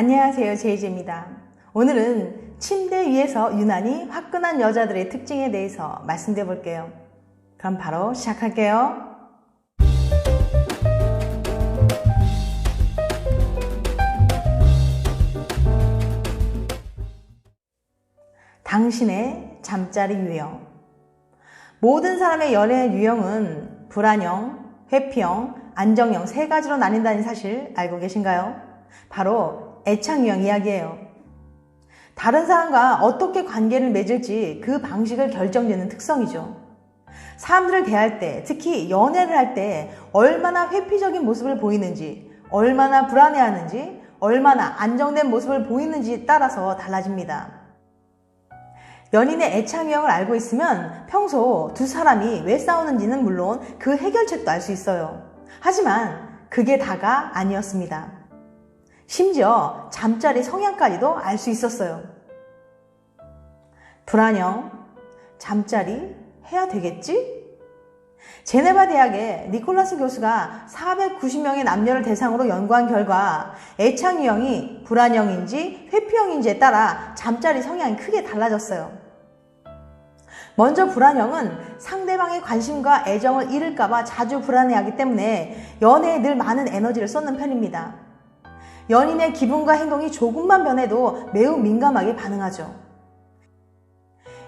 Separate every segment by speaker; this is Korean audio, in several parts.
Speaker 1: 안녕하세요, 제이제입니다. 오늘은 침대 위에서 유난히 화끈한 여자들의 특징에 대해서 말씀드려 볼게요. 그럼 바로 시작할게요. 당신의 잠자리 유형. 모든 사람의 연애 유형은 불안형, 회피형, 안정형 세 가지로 나뉜다는 사실 알고 계신가요? 바로 애착 유형 이야기예요. 다른 사람과 어떻게 관계를 맺을지 그 방식을 결정짓는 특성이죠. 사람들을 대할 때, 특히 연애를 할 때 얼마나 회피적인 모습을 보이는지, 얼마나 불안해하는지, 얼마나 안정된 모습을 보이는지에 따라서 달라집니다. 연인의 애착 유형을 알고 있으면 평소 두 사람이 왜 싸우는지는 물론 그 해결책도 알 수 있어요. 하지만 그게 다가 아니었습니다. 심지어 잠자리 성향까지도 알 수 있었어요. 불안형, 잠자리 해야 되겠지? 제네바 대학의 니콜라스 교수가 490명의 남녀를 대상으로 연구한 결과 애착 유형이 불안형인지 회피형인지에 따라 잠자리 성향이 크게 달라졌어요. 먼저 불안형은 상대방의 관심과 애정을 잃을까봐 자주 불안해하기 때문에 연애에 늘 많은 에너지를 쏟는 편입니다. 연인의 기분과 행동이 조금만 변해도 매우 민감하게 반응하죠.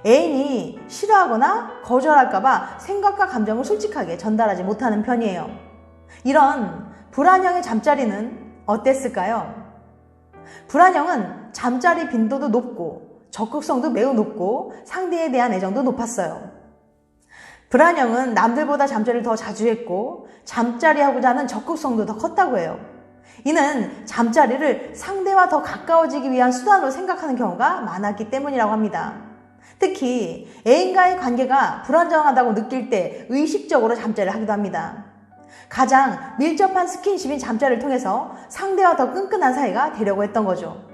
Speaker 1: 애인이 싫어하거나 거절할까봐 생각과 감정을 솔직하게 전달하지 못하는 편이에요. 이런 불안형의 잠자리는 어땠을까요? 불안형은 잠자리 빈도도 높고 적극성도 매우 높고 상대에 대한 애정도 높았어요. 불안형은 남들보다 잠자리를 더 자주 했고 잠자리하고자 하는 적극성도 더 컸다고 해요. 이는 잠자리를 상대와 더 가까워지기 위한 수단으로 생각하는 경우가 많았기 때문이라고 합니다. 특히 애인과의 관계가 불안정하다고 느낄 때 의식적으로 잠자리를 하기도 합니다. 가장 밀접한 스킨십인 잠자리를 통해서 상대와 더 끈끈한 사이가 되려고 했던 거죠.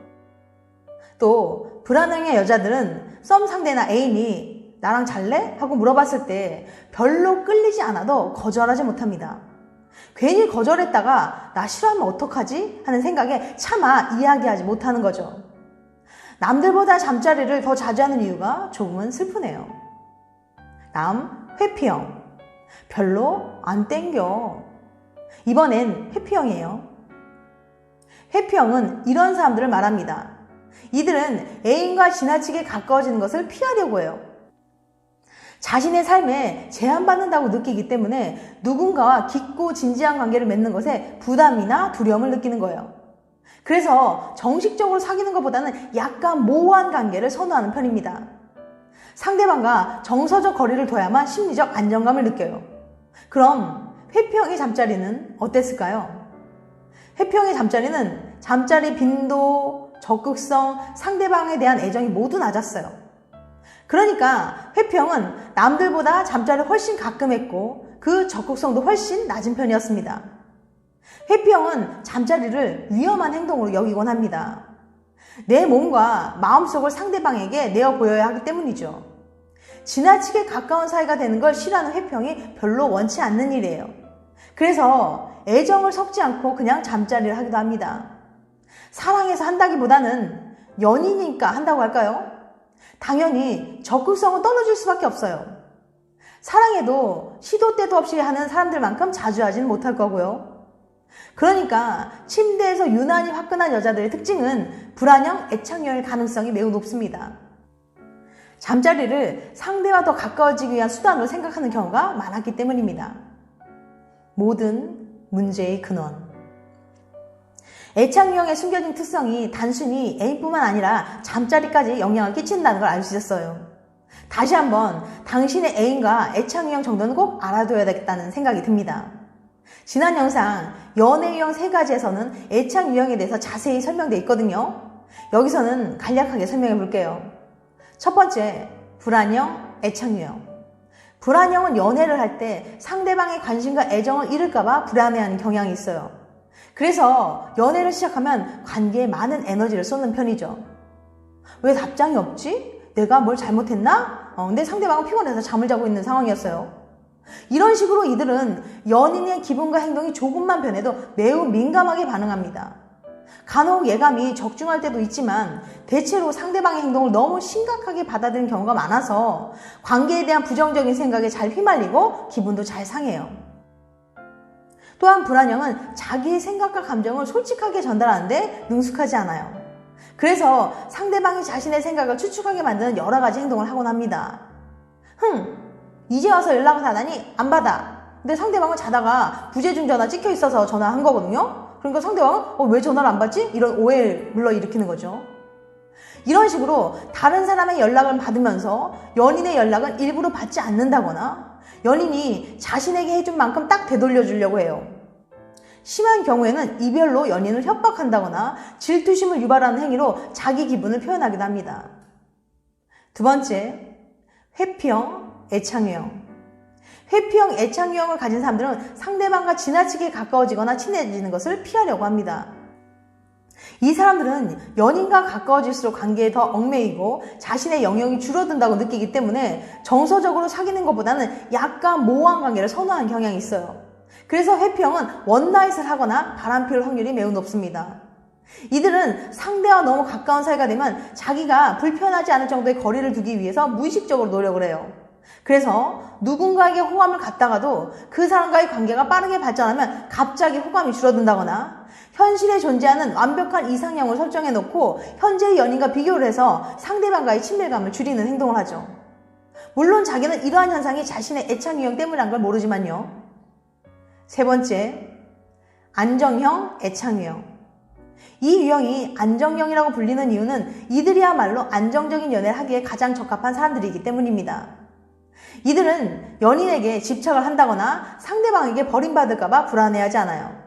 Speaker 1: 또 불안형의 여자들은 썸 상대나 애인이 나랑 잘래? 하고 물어봤을 때 별로 끌리지 않아도 거절하지 못합니다. 괜히 거절했다가 나 싫어하면 어떡하지? 하는 생각에 차마 이야기하지 못하는 거죠. 남들보다 잠자리를 더 자주 하는 이유가 조금은 슬프네요. 다음, 회피형. 별로 안 땡겨. 이번엔 회피형이에요. 회피형은 이런 사람들을 말합니다. 이들은 애인과 지나치게 가까워지는 것을 피하려고 해요. 자신의 삶에 제한받는다고 느끼기 때문에 누군가와 깊고 진지한 관계를 맺는 것에 부담이나 두려움을 느끼는 거예요. 그래서 정식적으로 사귀는 것보다는 약간 모호한 관계를 선호하는 편입니다. 상대방과 정서적 거리를 둬야만 심리적 안정감을 느껴요. 그럼 회피형의 잠자리는 어땠을까요? 회피형의 잠자리는 잠자리 빈도, 적극성, 상대방에 대한 애정이 모두 낮았어요. 그러니까 회피형은 남들보다 잠자리를 훨씬 가끔 했고 그 적극성도 훨씬 낮은 편이었습니다. 회피형은 잠자리를 위험한 행동으로 여기곤 합니다. 내 몸과 마음속을 상대방에게 내어 보여야 하기 때문이죠. 지나치게 가까운 사이가 되는 걸 싫어하는 회피형이 별로 원치 않는 일이에요. 그래서 애정을 섞지 않고 그냥 잠자리를 하기도 합니다. 사랑해서 한다기보다는 연인이니까 한다고 할까요? 당연히 적극성은 떨어질 수밖에 없어요. 사랑해도 시도 때도 없이 하는 사람들만큼 자주 하지는 못할 거고요. 그러니까 침대에서 유난히 화끈한 여자들의 특징은 불안형, 애착형일 가능성이 매우 높습니다. 잠자리를 상대와 더 가까워지기 위한 수단으로 생각하는 경우가 많았기 때문입니다. 모든 문제의 근원. 애착 유형의 숨겨진 특성이 단순히 애인뿐만 아니라 잠자리까지 영향을 끼친다는 걸 알 수 있었어요. 다시 한번 당신의 애인과 애착 유형 정도는 꼭 알아둬야 되겠다는 생각이 듭니다. 지난 영상 연애 유형 3가지에서는 애착 유형에 대해서 자세히 설명되어 있거든요. 여기서는 간략하게 설명해 볼게요. 첫 번째, 불안형, 애착 유형. 불안형은 연애를 할 때 상대방의 관심과 애정을 잃을까봐 불안해하는 경향이 있어요. 그래서 연애를 시작하면 관계에 많은 에너지를 쏟는 편이죠. 왜 답장이 없지? 내가 뭘 잘못했나? 근데 상대방은 피곤해서 잠을 자고 있는 상황이었어요. 이런 식으로 이들은 연인의 기분과 행동이 조금만 변해도 매우 민감하게 반응합니다. 간혹 예감이 적중할 때도 있지만 대체로 상대방의 행동을 너무 심각하게 받아들이는 경우가 많아서 관계에 대한 부정적인 생각에 잘 휘말리고 기분도 잘 상해요. 또한 불안형은 자기의 생각과 감정을 솔직하게 전달하는데 능숙하지 않아요. 그래서 상대방이 자신의 생각을 추측하게 만드는 여러 가지 행동을 하곤 합니다. 이제 와서 연락을 하다니 안 받아. 근데 상대방은 자다가 부재중 전화 찍혀 있어서 전화한 거거든요. 그러니까 상대방은 왜 전화를 안 받지? 이런 오해를 불러일으키는 거죠. 이런 식으로 다른 사람의 연락을 받으면서 연인의 연락은 일부러 받지 않는다거나 연인이 자신에게 해준 만큼 딱 되돌려주려고 해요. 심한 경우에는 이별로 연인을 협박한다거나 질투심을 유발하는 행위로 자기 기분을 표현하기도 합니다. 두 번째, 회피형, 애착유형. 회피형, 애착유형을 가진 사람들은 상대방과 지나치게 가까워지거나 친해지는 것을 피하려고 합니다. 이 사람들은 연인과 가까워질수록 관계에 더 얽매이고 자신의 영역이 줄어든다고 느끼기 때문에 정서적으로 사귀는 것보다는 약간 모호한 관계를 선호하는 경향이 있어요. 그래서 회피형은 원나잇을 하거나 바람피울 확률이 매우 높습니다. 이들은 상대와 너무 가까운 사이가 되면 자기가 불편하지 않을 정도의 거리를 두기 위해서 무의식적으로 노력을 해요. 그래서 누군가에게 호감을 갖다가도 그 사람과의 관계가 빠르게 발전하면 갑자기 호감이 줄어든다거나 현실에 존재하는 완벽한 이상형을 설정해 놓고 현재의 연인과 비교를 해서 상대방과의 친밀감을 줄이는 행동을 하죠. 물론 자기는 이러한 현상이 자신의 애착 유형 때문이란 걸 모르지만요. 세 번째, 안정형, 애착 유형. 이 유형이 안정형이라고 불리는 이유는 이들이야말로 안정적인 연애를 하기에 가장 적합한 사람들이기 때문입니다. 이들은 연인에게 집착을 한다거나 상대방에게 버림받을까봐 불안해하지 않아요.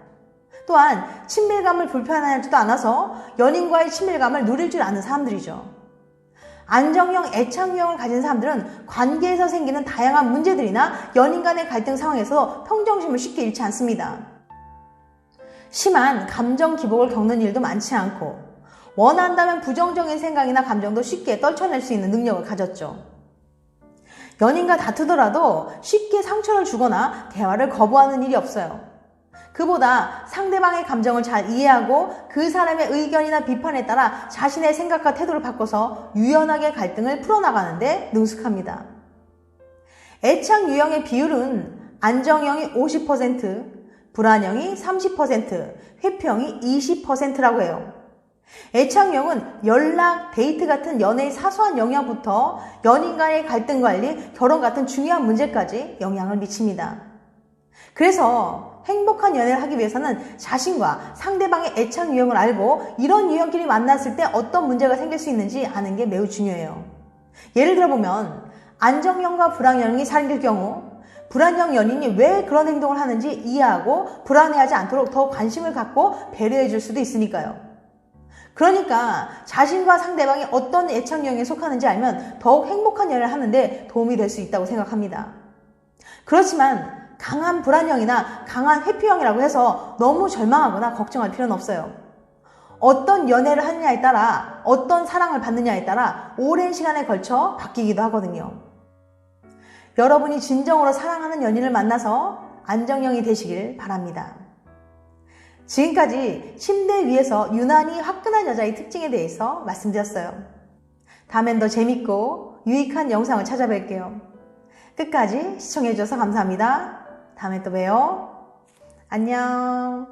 Speaker 1: 또한 친밀감을 불편해하지도 않아서 연인과의 친밀감을 누릴 줄 아는 사람들이죠. 안정형, 애착유형을 가진 사람들은 관계에서 생기는 다양한 문제들이나 연인 간의 갈등 상황에서 평정심을 쉽게 잃지 않습니다. 심한 감정 기복을 겪는 일도 많지 않고 원한다면 부정적인 생각이나 감정도 쉽게 떨쳐낼 수 있는 능력을 가졌죠. 연인과 다투더라도 쉽게 상처를 주거나 대화를 거부하는 일이 없어요. 그보다 상대방의 감정을 잘 이해하고 그 사람의 의견이나 비판에 따라 자신의 생각과 태도를 바꿔서 유연하게 갈등을 풀어나가는데 능숙합니다. 애착 유형의 비율은 안정형이 50%, 불안형이 30%, 회피형이 20%라고 해요. 애착형은 연락, 데이트 같은 연애의 사소한 영역부터 연인 간의 갈등 관리, 결혼 같은 중요한 문제까지 영향을 미칩니다. 그래서 행복한 연애를 하기 위해서는 자신과 상대방의 애착 유형을 알고 이런 유형끼리 만났을 때 어떤 문제가 생길 수 있는지 아는 게 매우 중요해요. 예를 들어보면 안정형과 불안형이 사귈 경우 불안형 연인이 왜 그런 행동을 하는지 이해하고 불안해하지 않도록 더 관심을 갖고 배려해 줄 수도 있으니까요. 그러니까 자신과 상대방이 어떤 애착 유형에 속하는지 알면 더욱 행복한 연애를 하는데 도움이 될 수 있다고 생각합니다. 그렇지만 강한 불안형이나 강한 회피형이라고 해서 너무 절망하거나 걱정할 필요는 없어요. 어떤 연애를 하느냐에 따라 어떤 사랑을 받느냐에 따라 오랜 시간에 걸쳐 바뀌기도 하거든요. 여러분이 진정으로 사랑하는 연인을 만나서 안정형이 되시길 바랍니다. 지금까지 침대 위에서 유난히 화끈한 여자의 특징에 대해서 말씀드렸어요. 다음엔 더 재밌고 유익한 영상을 찾아뵐게요. 끝까지 시청해주셔서 감사합니다. 다음에 또 봬요. 안녕.